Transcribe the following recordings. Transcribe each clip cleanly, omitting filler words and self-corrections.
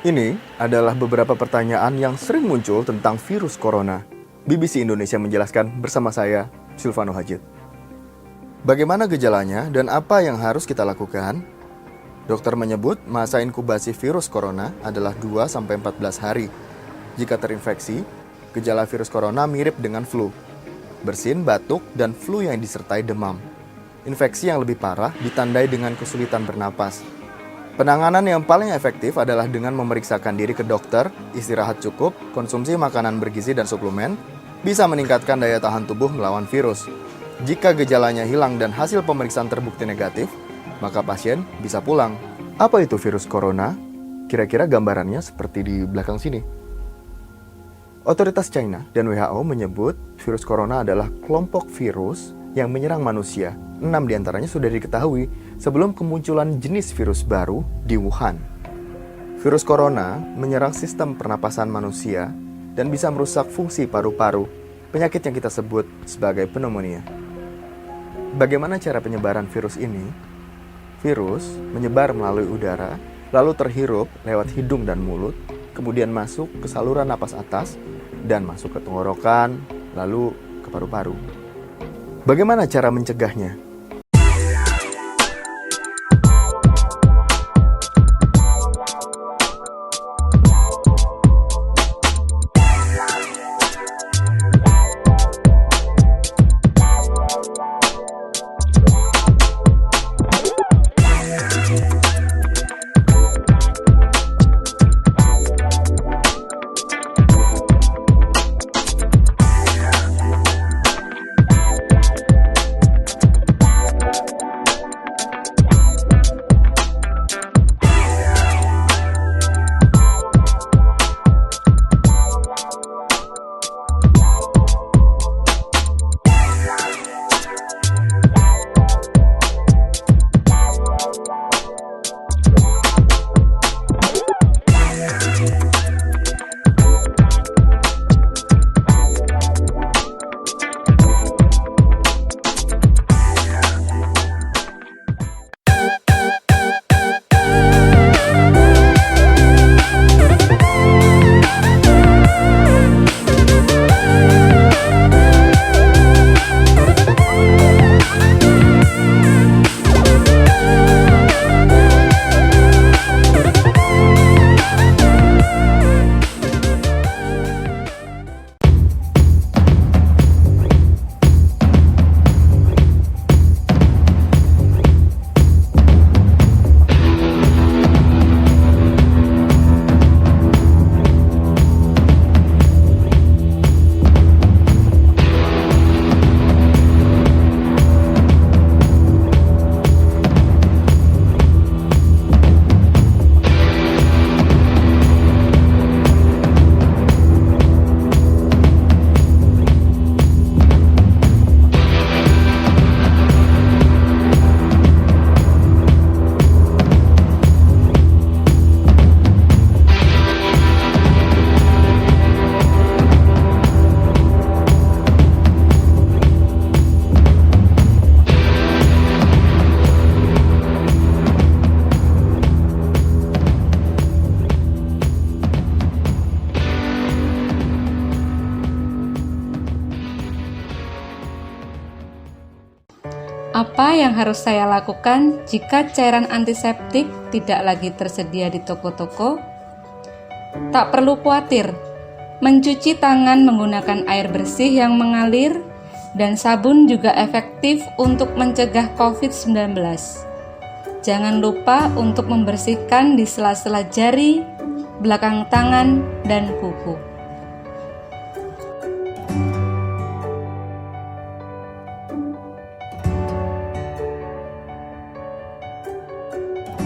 Ini adalah beberapa pertanyaan yang sering muncul tentang virus corona. BBC Indonesia menjelaskan bersama saya, Silvano Hajid. Bagaimana gejalanya dan apa yang harus kita lakukan? Dokter menyebut masa inkubasi virus corona adalah 2-14 hari. Jika terinfeksi, gejala virus corona mirip dengan flu. Bersin, batuk, dan flu yang disertai demam. Infeksi yang lebih parah ditandai dengan kesulitan bernapas. Penanganan yang paling efektif adalah dengan memeriksakan diri ke dokter, istirahat cukup, konsumsi makanan bergizi dan suplemen, bisa meningkatkan daya tahan tubuh melawan virus. Jika gejalanya hilang dan hasil pemeriksaan terbukti negatif, maka pasien bisa pulang. Apa itu virus corona? Kira-kira gambarannya seperti di belakang sini. Otoritas China dan WHO menyebut virus corona adalah kelompok virus yang menyerang manusia. 6 diantaranya sudah diketahui sebelum kemunculan jenis virus baru di Wuhan. Virus corona menyerang sistem pernapasan manusia dan bisa merusak fungsi paru-paru, penyakit yang kita sebut sebagai pneumonia. Bagaimana cara penyebaran virus ini? Virus menyebar melalui udara, lalu terhirup lewat hidung dan mulut, kemudian masuk ke saluran napas atas, dan masuk ke tenggorokan, lalu ke paru-paru. Bagaimana cara mencegahnya? Apa yang harus saya lakukan jika cairan antiseptik tidak lagi tersedia di toko-toko? Tak perlu khawatir, mencuci tangan menggunakan air bersih yang mengalir dan sabun juga efektif untuk mencegah COVID-19. Jangan lupa untuk membersihkan di sela-sela jari, belakang tangan, dan kuku.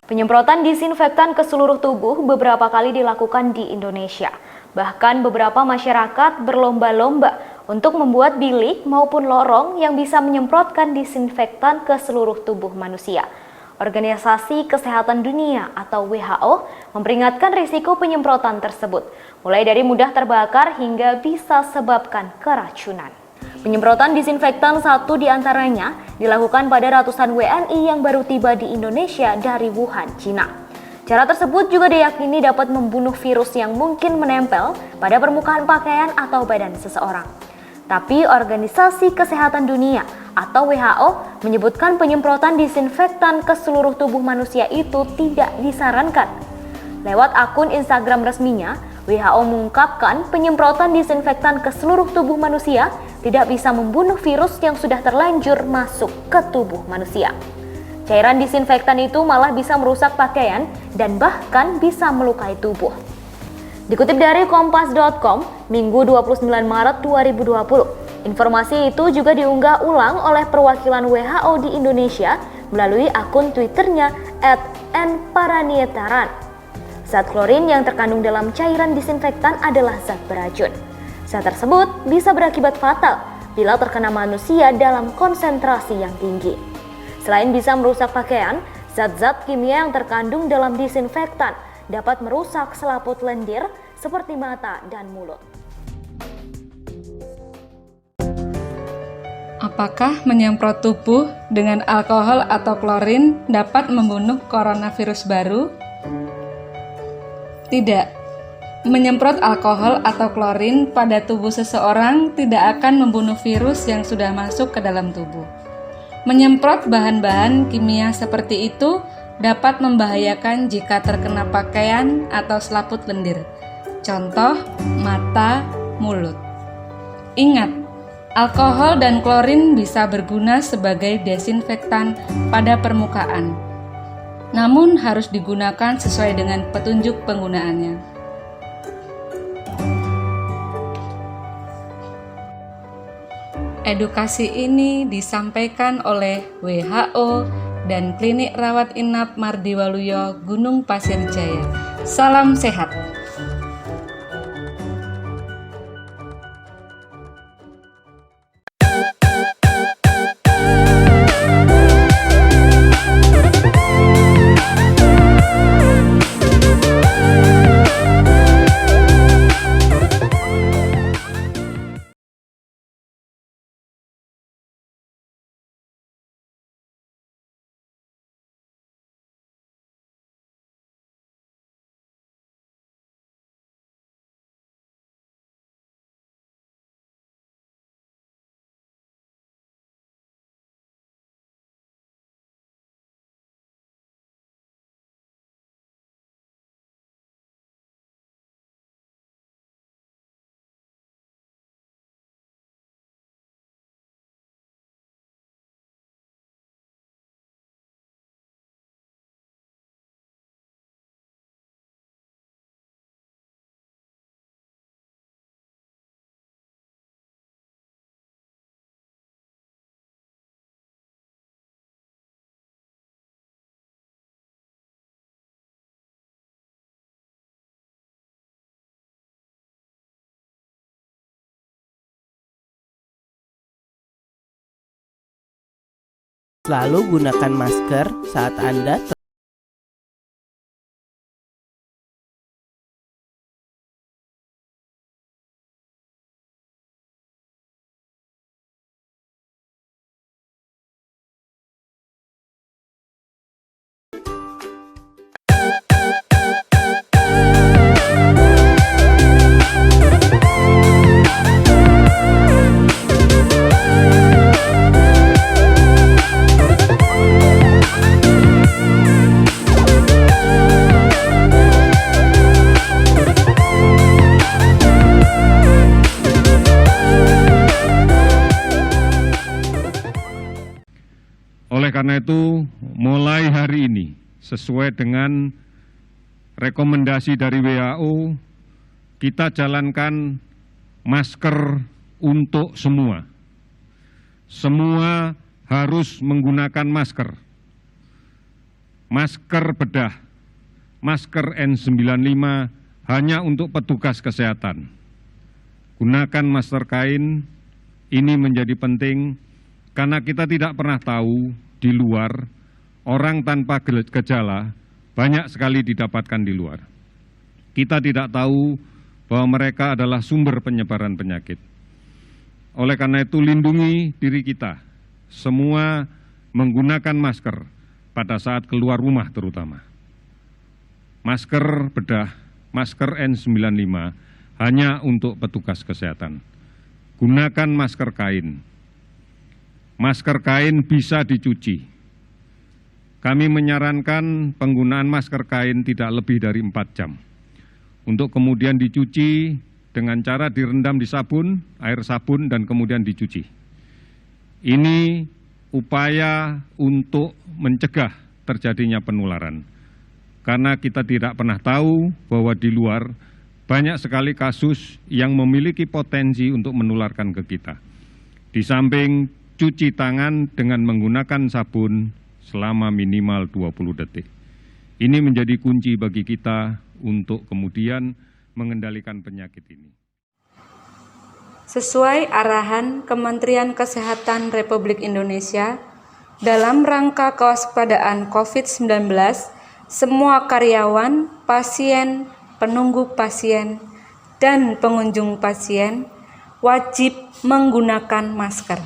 Penyemprotan disinfektan ke seluruh tubuh beberapa kali dilakukan di Indonesia. Bahkan beberapa masyarakat berlomba-lomba untuk membuat bilik maupun lorong yang bisa menyemprotkan disinfektan ke seluruh tubuh manusia. Organisasi Kesehatan Dunia atau WHO memperingatkan risiko penyemprotan tersebut, mulai dari mudah terbakar hingga bisa sebabkan keracunan. Penyemprotan disinfektan satu di antaranya dilakukan pada ratusan WNI yang baru tiba di Indonesia dari Wuhan, Cina. Cara tersebut juga diyakini dapat membunuh virus yang mungkin menempel pada permukaan pakaian atau badan seseorang. Tapi Organisasi Kesehatan Dunia atau WHO menyebutkan penyemprotan disinfektan ke seluruh tubuh manusia itu tidak disarankan. Lewat akun Instagram resminya, WHO mengungkapkan penyemprotan disinfektan ke seluruh tubuh manusia tidak bisa membunuh virus yang sudah terlanjur masuk ke tubuh manusia. Cairan disinfektan itu malah bisa merusak pakaian dan bahkan bisa melukai tubuh. Dikutip dari kompas.com, Minggu 29 Maret 2020, informasi itu juga diunggah ulang oleh perwakilan WHO di Indonesia melalui akun Twitternya @nparanietaran. Zat klorin yang terkandung dalam cairan disinfektan adalah zat beracun. Zat tersebut bisa berakibat fatal bila terkena manusia dalam konsentrasi yang tinggi. Selain bisa merusak pakaian, zat-zat kimia yang terkandung dalam disinfektan dapat merusak selaput lendir seperti mata dan mulut. Apakah menyemprot tubuh dengan alkohol atau klorin dapat membunuh coronavirus baru? Tidak. Menyemprot alkohol atau klorin pada tubuh seseorang tidak akan membunuh virus yang sudah masuk ke dalam tubuh. Menyemprot bahan-bahan kimia seperti itu dapat membahayakan jika terkena pakaian atau selaput lendir. Contoh, mata, mulut. Ingat, alkohol dan klorin bisa berguna sebagai desinfektan pada permukaan. Namun harus digunakan sesuai dengan petunjuk penggunaannya. Edukasi ini disampaikan oleh WHO dan Klinik Rawat Inap Mardi Waluyo, Gunung Pasir Jaya. Salam sehat. Selalu gunakan masker saat Anda Oleh karena itu, mulai hari ini, sesuai dengan rekomendasi dari WHO, kita jalankan masker untuk semua. Semua harus menggunakan masker. Masker bedah, masker N95 hanya untuk petugas kesehatan. Gunakan masker kain, ini menjadi penting karena kita tidak pernah tahu di luar, orang tanpa gejala banyak sekali didapatkan di luar. Kita tidak tahu bahwa mereka adalah sumber penyebaran penyakit. Oleh karena itu lindungi diri kita, semua menggunakan masker pada saat keluar rumah terutama. Masker bedah, masker N95 hanya untuk petugas kesehatan. Gunakan masker kain. Masker kain bisa dicuci. Kami menyarankan penggunaan masker kain tidak lebih dari 4 jam. Untuk kemudian dicuci dengan cara direndam di sabun, air sabun, dan kemudian dicuci. Ini upaya untuk mencegah terjadinya penularan. Karena kita tidak pernah tahu bahwa di luar banyak sekali kasus yang memiliki potensi untuk menularkan ke kita. Di samping cuci tangan dengan menggunakan sabun selama minimal 20 detik. Ini menjadi kunci bagi kita untuk kemudian mengendalikan penyakit ini. Sesuai arahan Kementerian Kesehatan Republik Indonesia, dalam rangka kewaspadaan COVID-19, semua karyawan, pasien, penunggu pasien, dan pengunjung pasien wajib menggunakan masker.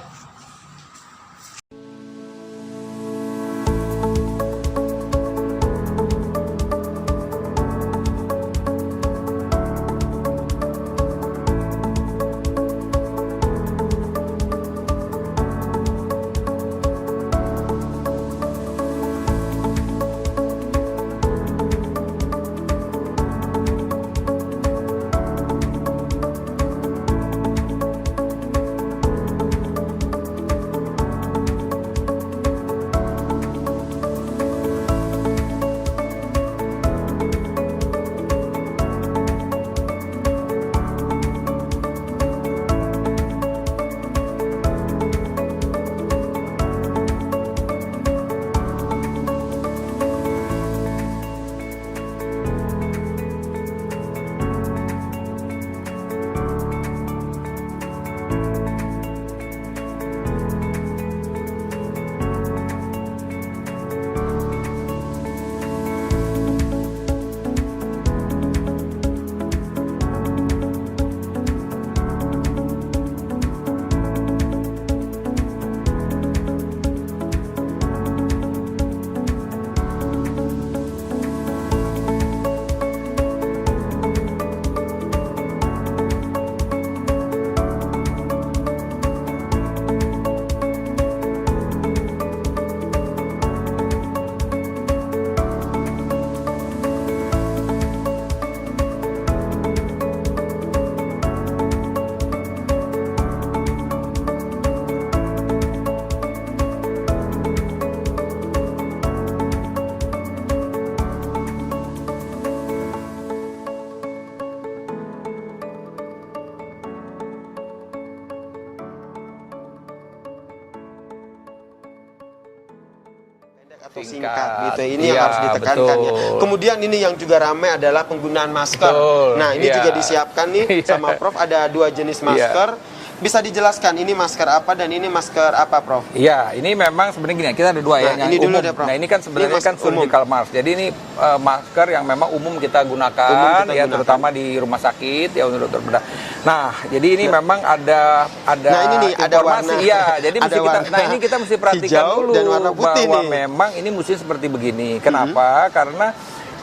atau singkat gitu. Ini yang harus ditekankan ya. Kemudian ini yang juga ramai adalah penggunaan masker. Nah, ini juga disiapkan nih sama Prof, ada 2 jenis masker. Bisa dijelaskan ini masker apa dan ini masker apa, Prof? Iya, ini memang sebenarnya gini, kita ada 2 ya, yang ini dulu umum. deh, Prof. Nah, ini kan sebenarnya kan surgical mask. Jadi ini masker yang memang umum kita gunakan, terutama di rumah sakit ya untuk dokter bedah. Nah, jadi ini memang ada nah, ini nih, informasi. ada warna, iya, jadi mesti kita, nah ini kita mesti perhatikan dulu dan warna putih bahwa nih. memang ini mesti seperti begini. Kenapa? Karena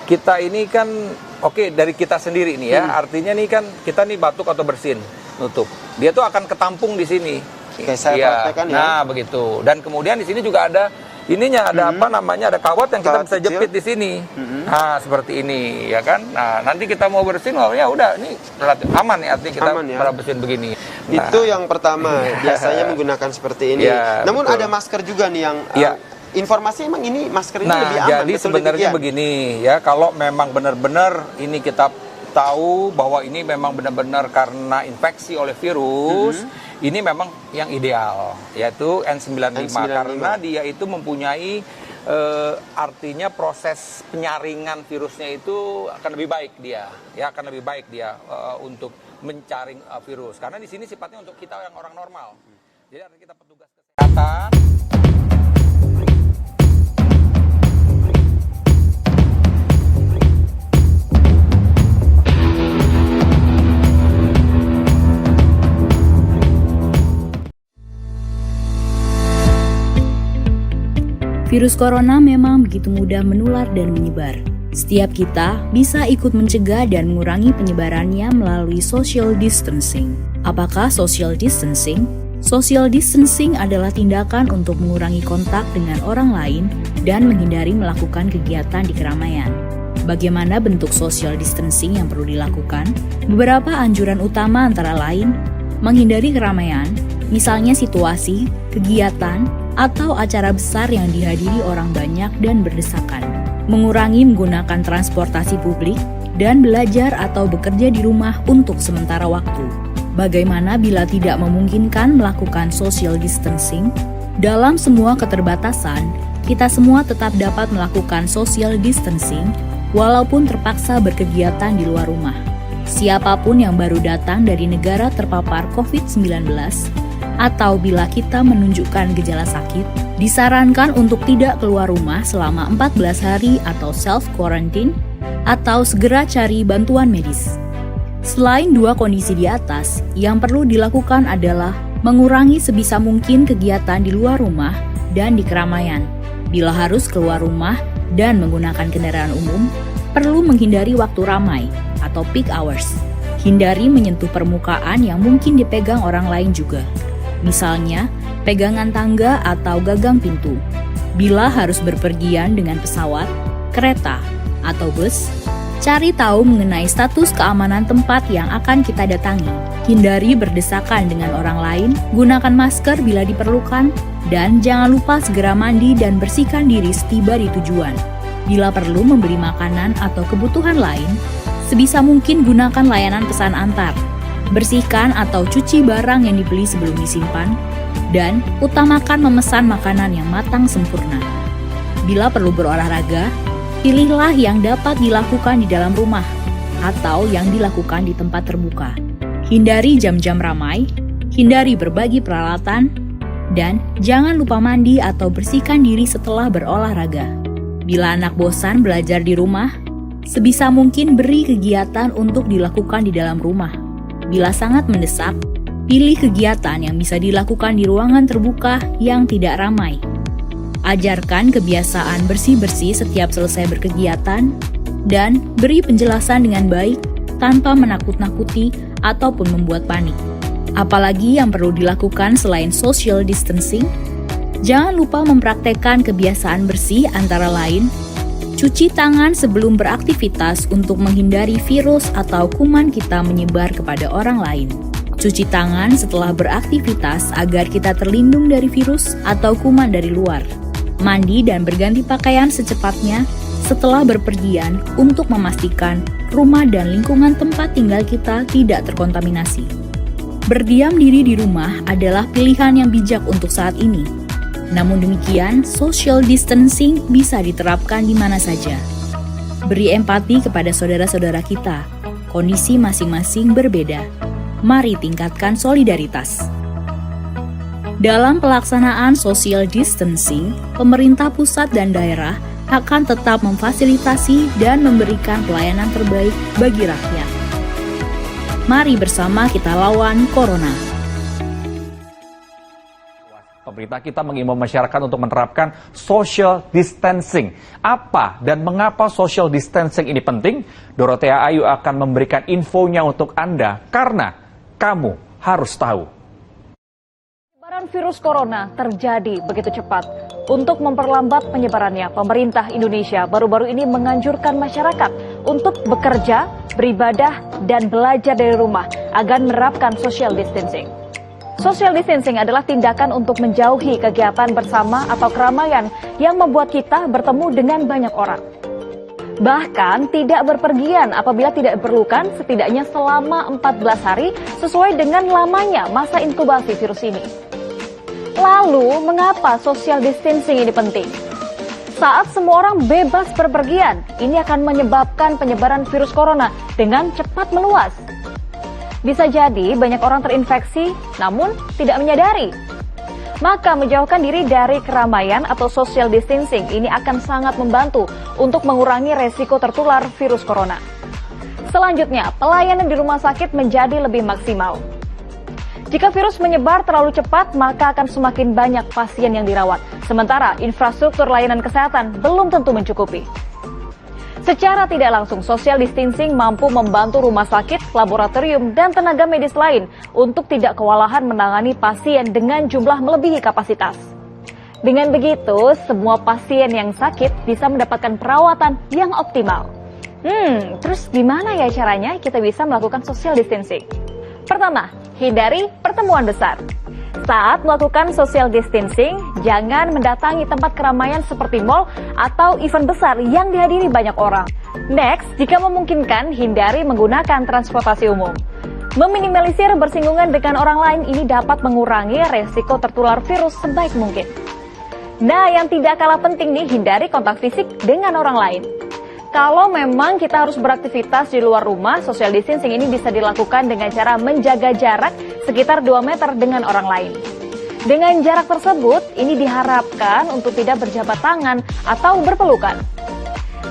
kita ini kan dari kita sendiri nih ya. Artinya nih kan kita nih batuk atau bersin nutup. Dia tuh akan ketampung di sini. Oke, saya praktekkan ya. Nah, begitu. Dan kemudian di sini juga ada ininya, ada apa namanya, ada kawat yang kita bisa jepit di sini. Nah, seperti ini, ya kan. Nah, nanti kita mau bersin, ya udah, ini relatif aman ya, artinya kita bersin begini. Nah, itu yang pertama, biasanya menggunakan seperti ini. Ya, namun betul. ada masker juga nih yang informasi emang ini masker ini lebih aman. Jadi sebenarnya begini ya, kalau memang benar-benar ini kita tahu bahwa ini memang benar-benar karena infeksi oleh virus, ini memang yang ideal, yaitu N95, karena dia itu mempunyai artinya proses penyaringan virusnya itu akan lebih baik dia, ya akan lebih baik dia untuk mencaring virus, karena di sini sifatnya untuk kita yang orang normal, jadi artinya kita petugas kesehatan. Virus corona memang begitu mudah menular dan menyebar. Setiap kita bisa ikut mencegah dan mengurangi penyebarannya melalui social distancing. Apakah social distancing? Social distancing adalah tindakan untuk mengurangi kontak dengan orang lain dan menghindari melakukan kegiatan di keramaian. Bagaimana bentuk social distancing yang perlu dilakukan? Beberapa anjuran utama antara lain, menghindari keramaian, misalnya situasi, kegiatan, atau acara besar yang dihadiri orang banyak dan berdesakan. Mengurangi menggunakan transportasi publik dan belajar atau bekerja di rumah untuk sementara waktu. Bagaimana bila tidak memungkinkan melakukan social distancing? Dalam semua keterbatasan, kita semua tetap dapat melakukan social distancing walaupun terpaksa berkegiatan di luar rumah. Siapapun yang baru datang dari negara terpapar COVID-19 atau bila kita menunjukkan gejala sakit, disarankan untuk tidak keluar rumah selama 14 hari atau self-quarantine atau segera cari bantuan medis. Selain dua kondisi di atas, yang perlu dilakukan adalah mengurangi sebisa mungkin kegiatan di luar rumah dan di keramaian. Bila harus keluar rumah dan menggunakan kendaraan umum, perlu menghindari waktu ramai atau peak hours. Hindari menyentuh permukaan yang mungkin dipegang orang lain juga. Misalnya, pegangan tangga atau gagang pintu. Bila harus berpergian dengan pesawat, kereta, atau bus, cari tahu mengenai status keamanan tempat yang akan kita datangi. Hindari berdesakan dengan orang lain, gunakan masker bila diperlukan, dan jangan lupa segera mandi dan bersihkan diri setiba di tujuan. Bila perlu membeli makanan atau kebutuhan lain, sebisa mungkin gunakan layanan pesan antar. Bersihkan atau cuci barang yang dibeli sebelum disimpan, dan utamakan memesan makanan yang matang sempurna. Bila perlu berolahraga, pilihlah yang dapat dilakukan di dalam rumah atau yang dilakukan di tempat terbuka. Hindari jam-jam ramai, hindari berbagi peralatan, dan jangan lupa mandi atau bersihkan diri setelah berolahraga. Bila anak bosan belajar di rumah, sebisa mungkin beri kegiatan untuk dilakukan di dalam rumah. Bila sangat mendesak, pilih kegiatan yang bisa dilakukan di ruangan terbuka yang tidak ramai. Ajarkan kebiasaan bersih-bersih setiap selesai berkegiatan, dan beri penjelasan dengan baik tanpa menakut-nakuti ataupun membuat panik. Apalagi yang perlu dilakukan selain social distancing, jangan lupa mempraktekkan kebiasaan bersih antara lain, cuci tangan sebelum beraktivitas untuk menghindari virus atau kuman kita menyebar kepada orang lain. Cuci tangan setelah beraktivitas agar kita terlindung dari virus atau kuman dari luar. Mandi dan berganti pakaian secepatnya setelah berpergian untuk memastikan rumah dan lingkungan tempat tinggal kita tidak terkontaminasi. Berdiam diri di rumah adalah pilihan yang bijak untuk saat ini. Namun demikian, social distancing bisa diterapkan di mana saja. Beri empati kepada saudara-saudara kita. Kondisi masing-masing berbeda. Mari tingkatkan solidaritas. Dalam pelaksanaan social distancing, pemerintah pusat dan daerah akan tetap memfasilitasi dan memberikan pelayanan terbaik bagi rakyat. Mari bersama kita lawan corona. Pemerintah kita mengimbau masyarakat untuk menerapkan social distancing. Apa dan mengapa social distancing ini penting? Dorothea Ayu akan memberikan infonya untuk Anda karena kamu harus tahu. Penyebaran virus corona terjadi begitu cepat. Untuk memperlambat penyebarannya, pemerintah Indonesia baru-baru ini menganjurkan masyarakat untuk bekerja, beribadah, dan belajar dari rumah agar menerapkan social distancing. Social distancing adalah tindakan untuk menjauhi kegiatan bersama atau keramaian yang membuat kita bertemu dengan banyak orang. Bahkan tidak berpergian apabila tidak diperlukan setidaknya selama 14 hari sesuai dengan lamanya masa inkubasi virus ini. Lalu, mengapa social distancing ini penting? Saat semua orang bebas berpergian, ini akan menyebabkan penyebaran virus corona dengan cepat meluas. Bisa jadi banyak orang terinfeksi namun tidak menyadari. Maka menjauhkan diri dari keramaian atau social distancing ini akan sangat membantu untuk mengurangi resiko tertular virus corona. Selanjutnya, pelayanan di rumah sakit menjadi lebih maksimal. Jika virus menyebar terlalu cepat, maka akan semakin banyak pasien yang dirawat. Sementara infrastruktur layanan kesehatan belum tentu mencukupi. Secara tidak langsung, social distancing mampu membantu rumah sakit, laboratorium, dan tenaga medis lain untuk tidak kewalahan menangani pasien dengan jumlah melebihi kapasitas. Dengan begitu, semua pasien yang sakit bisa mendapatkan perawatan yang optimal. Terus gimana ya caranya kita bisa melakukan social distancing? Pertama, hindari pertemuan besar. Saat melakukan social distancing, jangan mendatangi tempat keramaian seperti mal atau event besar yang dihadiri banyak orang. Next, jika memungkinkan, hindari menggunakan transportasi umum. Meminimalisir bersinggungan dengan orang lain ini dapat mengurangi resiko tertular virus sebaik mungkin. Nah, yang tidak kalah penting nih, hindari kontak fisik dengan orang lain. Kalau memang kita harus beraktivitas di luar rumah, social distancing ini bisa dilakukan dengan cara menjaga jarak sekitar 2 meter dengan orang lain. Dengan jarak tersebut, ini diharapkan untuk tidak berjabat tangan atau berpelukan.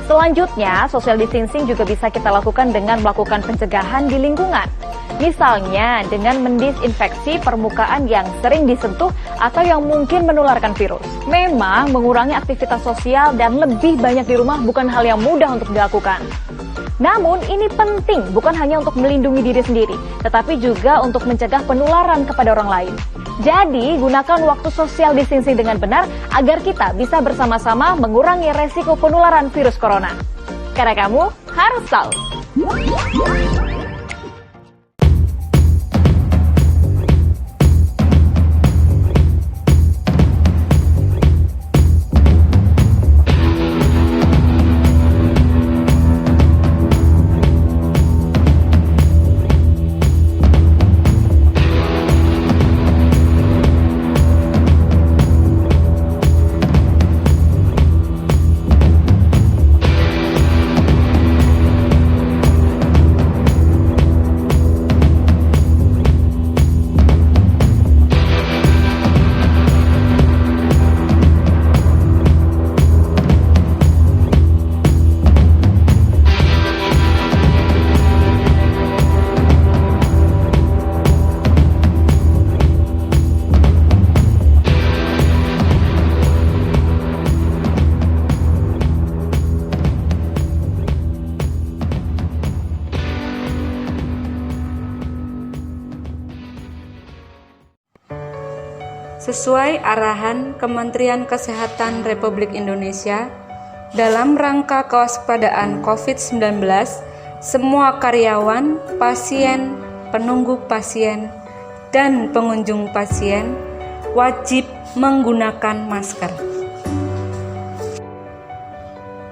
Selanjutnya, social distancing juga bisa kita lakukan dengan melakukan pencegahan di lingkungan. Misalnya dengan mendisinfeksi permukaan yang sering disentuh atau yang mungkin menularkan virus. Memang mengurangi aktivitas sosial dan lebih banyak di rumah bukan hal yang mudah untuk dilakukan. Namun ini penting bukan hanya untuk melindungi diri sendiri, tetapi juga untuk mencegah penularan kepada orang lain. Jadi gunakan waktu social distancing dengan benar agar kita bisa bersama-sama mengurangi resiko penularan virus corona. Karena kamu harus tahu. Sesuai arahan Kementerian Kesehatan Republik Indonesia, dalam rangka kewaspadaan COVID-19, semua karyawan, pasien, penunggu pasien, dan pengunjung pasien wajib menggunakan masker.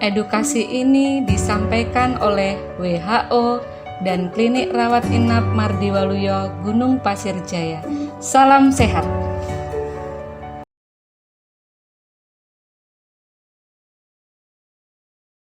Edukasi ini disampaikan oleh WHO dan Klinik Rawat Inap Mardi Waluyo, Gunung Pasir Jaya. Salam sehat.